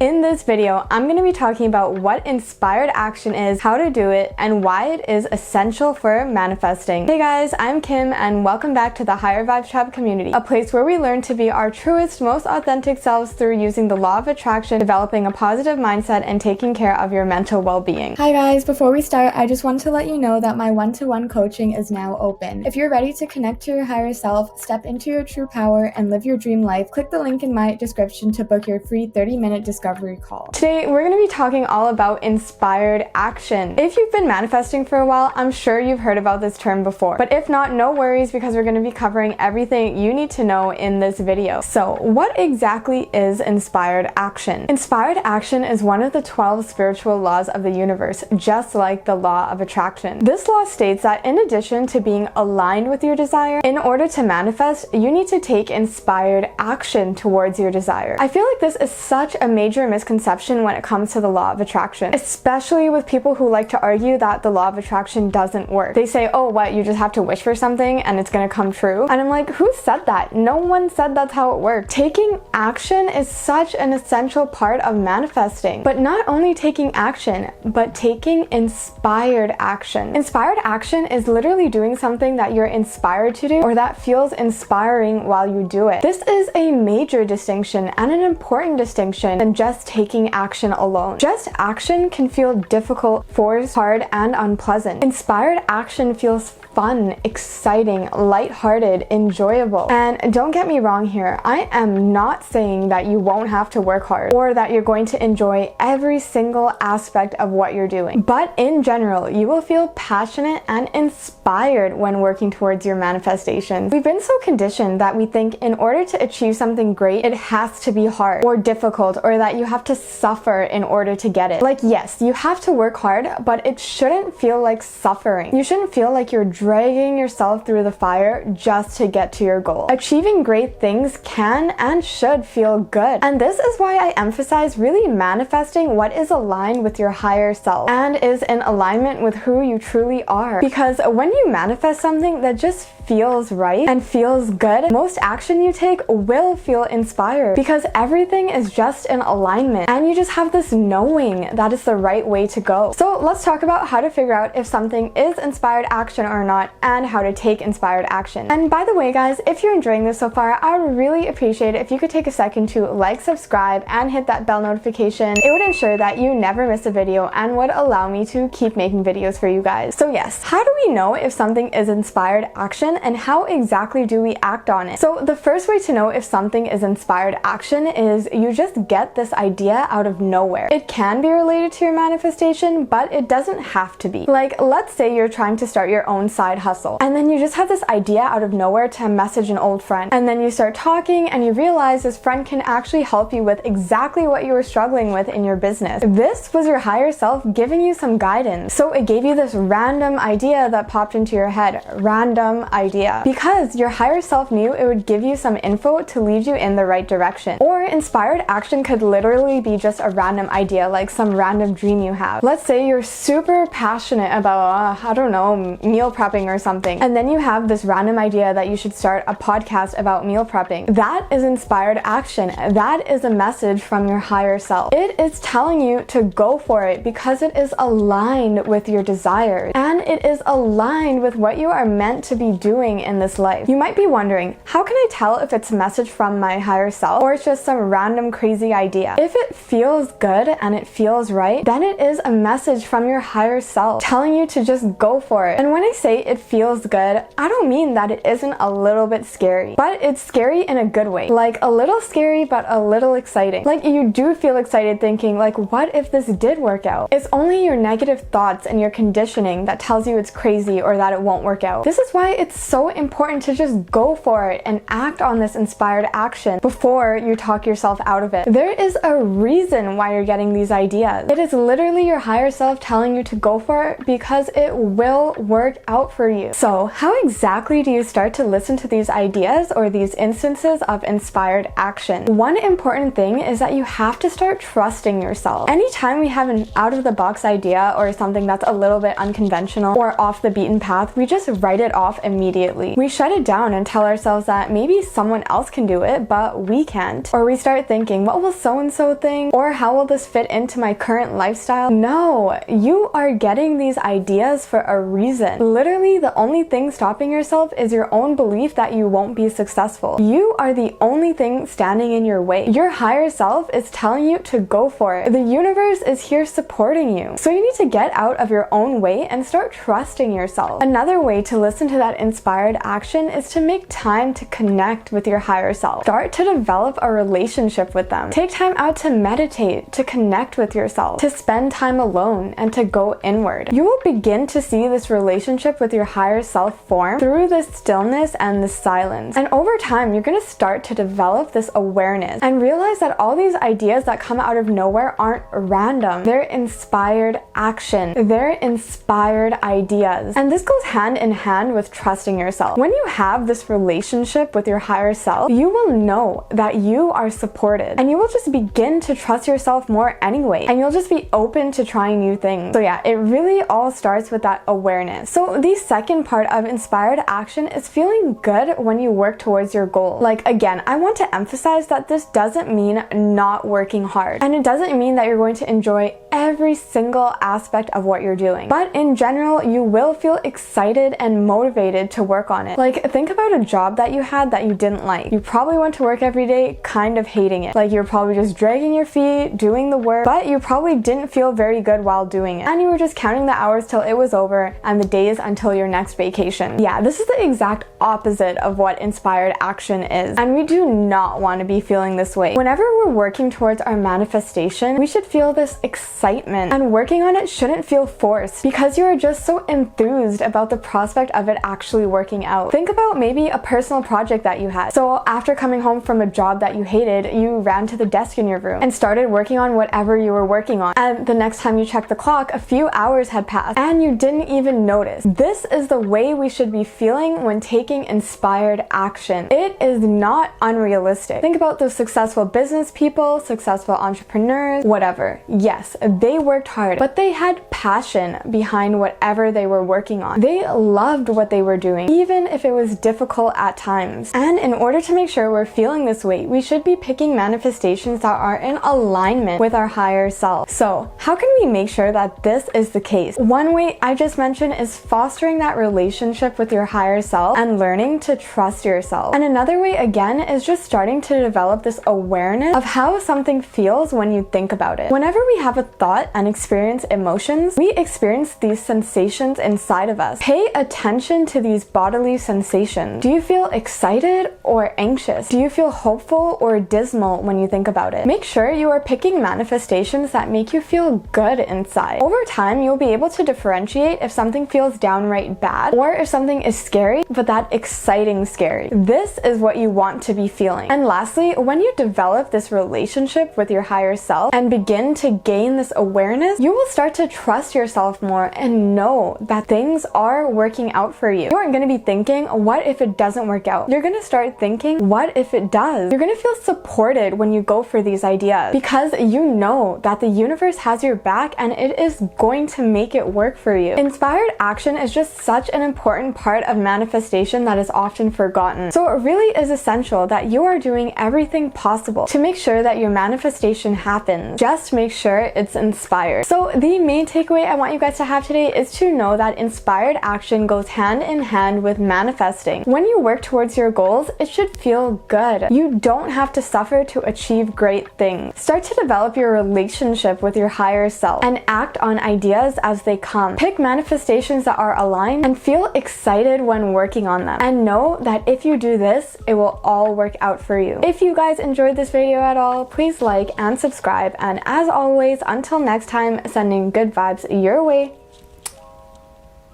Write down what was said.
In this video, I'm going to be talking about what inspired action is, how to do it, and why it is essential for manifesting. Hey guys, I'm Kim and welcome back to the Higher Vibes Tribe community, a place where we learn to be our truest, most authentic selves through using the law of attraction, developing a positive mindset, and taking care of your mental well-being. Hi guys, before we start, I just want to let you know that my one-to-one coaching is now open. If you're ready to connect to your higher self, step into your true power, and live your dream life, click the link in my description to book your free 30-minute discovery call. Today, we're going to be talking all about inspired action. If you've been manifesting for a while, I'm sure you've heard about this term before. But if not, no worries, because we're going to be covering everything you need to know in this video. So, what exactly is inspired action? Inspired action is one of the 12 spiritual laws of the universe, just like the law of attraction. This law states that in addition to being aligned with your desire, in order to manifest, you need to take inspired action towards your desire. I feel like this is such a major misconception when it comes to the law of attraction, especially with people who like to argue that the law of attraction doesn't work. They say, oh, what, you just have to wish for something and it's gonna come true? And I'm like, who said that? No one said that's how it works. Taking action is such an essential part of manifesting, but not only taking action, but taking inspired action. Inspired action is literally doing something that you're inspired to do or that feels inspiring while you do it. This is a major distinction and an important distinction than just taking action alone. Just action can feel difficult, forced, hard, and unpleasant. Inspired action feels fun, exciting, lighthearted, enjoyable. And don't get me wrong here, I am not saying that you won't have to work hard or that you're going to enjoy every single aspect of what you're doing. But in general, you will feel passionate and inspired when working towards your manifestations. We've been so conditioned that we think in order to achieve something great, it has to be hard or difficult, or that you have to suffer in order to get it. Like, yes, you have to work hard, but it shouldn't feel like suffering. You shouldn't feel like you're dragging yourself through the fire just to get to your goal. Achieving great things can and should feel good. And this is why I emphasize really manifesting what is aligned with your higher self and is in alignment with who you truly are. Because when you manifest something that just feels right and feels good, most action you take will feel inspired because everything is just in alignment and you just have this knowing that it's the right way to go. So let's talk about how to figure out if something is inspired action or not and how to take inspired action. And by the way guys, if you're enjoying this so far, I would really appreciate it if you could take a second to like, subscribe, and hit that bell notification. It would ensure that you never miss a video and would allow me to keep making videos for you guys. So yes, how do we know if something is inspired action and how exactly do we act on it? So the first way to know if something is inspired action is you just get this idea out of nowhere. It can be related to your manifestation, but it doesn't have to be. Like, let's say you're trying to start your own side hustle and then you just have this idea out of nowhere to message an old friend, and then you start talking and you realize this friend can actually help you with exactly what you were struggling with in your business. This was your higher self giving you some guidance. So it gave you this random idea that popped into your head. Random idea. Because your higher self knew it would give you some info to lead you in the right direction. Or inspired action could literally be just a random idea, like some random dream you have. Let's say you're super passionate about, I don't know, meal prepping or something, and then you have this random idea that you should start a podcast about meal prepping. That is inspired action. That is a message from your higher self. It is telling you to go for it because it is aligned with your desires and it is aligned with what you are meant to be doing in this life. You might be wondering, how can I tell if it's a message from my higher self or it's just some random crazy idea? If it feels good and it feels right, then it is a message from your higher self telling you to just go for it. And when I say it feels good, I don't mean that it isn't a little bit scary, but it's scary in a good way. Like a little scary, but a little exciting. Like you do feel excited thinking, like, what if this did work out? It's only your negative thoughts and your conditioning that tells you it's crazy or that it won't work out. This is why it's so important to just go for it and act on this inspired action before you talk yourself out of it. There is a reason why you're getting these ideas. It is literally your higher self telling you to go for it because it will work out for you. So how exactly do you start to listen to these ideas or these instances of inspired action? One important thing is that you have to start trusting yourself. Anytime we have an out-of-the-box idea or something that's a little bit unconventional or off the beaten path, we just write it off immediately. We shut it down and tell ourselves that maybe someone else can do it, but we can't. Or we start thinking, what will so-and-so so thing? Or how will this fit into my current lifestyle? No, you are getting these ideas for a reason. Literally, the only thing stopping yourself is your own belief that you won't be successful. You are the only thing standing in your way. Your higher self is telling you to go for it. The universe is here supporting you. So you need to get out of your own way and start trusting yourself. Another way to listen to that inspired action is to make time to connect with your higher self. Start to develop a relationship with them. Take time out to meditate, to connect with yourself, to spend time alone, and to go inward. You will begin to see this relationship with your higher self form through this stillness and this silence. And over time, you're going to start to develop this awareness and realize that all these ideas that come out of nowhere aren't random. They're inspired action. They're inspired ideas. And this goes hand in hand with trusting yourself. When you have this relationship with your higher self, you will know that you are supported and you will just begin to trust yourself more anyway. And you'll just be open to trying new things. So yeah, it really all starts with that awareness. So the second part of inspired action is feeling good when you work towards your goal. Like again, I want to emphasize that this doesn't mean not working hard. And it doesn't mean that you're going to enjoy every single aspect of what you're doing. But in general, you will feel excited and motivated to work on it. Like think about a job that you had that you didn't like. You probably went to work every day kind of hating it. Like you're probably just dragging your feet, doing the work, but you probably didn't feel very good while doing it. And you were just counting the hours till it was over and the days until your next vacation. Yeah, this is the exact opposite of what inspired action is. And we do not want to be feeling this way. Whenever we're working towards our manifestation, we should feel this excitement, and working on it shouldn't feel forced because you are just so enthused about the prospect of it actually working out. Think about maybe a personal project that you had. So after coming home from a job that you hated, you ran to the desk in your room and started working on whatever you were working on. And the next time you checked the clock, a few hours had passed and you didn't even notice. This is the way we should be feeling when taking inspired action. It is not unrealistic. Think about those successful business people, successful entrepreneurs, whatever. Yes, they worked hard, but they had passion behind whatever they were working on. They loved what they were doing, even if it was difficult at times. And in order to make sure we're feeling this way, we should be picking manifestations that are in alignment with our higher self. So how can we make sure that this is the case? One way I just mentioned is fostering that relationship with your higher self and learning to trust yourself. And another way again is just starting to develop this awareness of how something feels when you think about it. Whenever we have a thought and experience emotions, we experience these sensations inside of us. Pay attention to these bodily sensations. Do you feel excited or anxious? Do you feel hopeful or dismal when you think about it? Make sure you are picking manifestations that make you feel good inside. Over time, you'll be able to differentiate if something feels downright bad or if something is scary, but that exciting scary. This is what you want to be feeling. And lastly, when you develop this relationship with your higher self and begin to gain this awareness, you will start to trust yourself more and know that things are working out for you. You aren't going to be thinking, what if it doesn't work out? You're going to start thinking, what if it does? You're going to feel supported when you go for these ideas because you know that the universe has your back and it is going to make it work for you. Inspired action is just such an important part of manifestation that is often forgotten. So it really is essential that you are doing everything possible to make sure that your manifestation happens. Just make sure it's inspired. So the main takeaway I want you guys to have today is to know that inspired action goes hand in hand with manifesting. When you work towards your goals, it should feel good. You don't have to suffer to achieve great things. Start to develop your relationship with your higher self and act on ideas as they come. Pick manifestations that are aligned and feel excited when working on them. And know that if you do this, it will all work out for you. If you guys enjoyed this video at all, please like and subscribe. And as always, until next time, sending good vibes your way.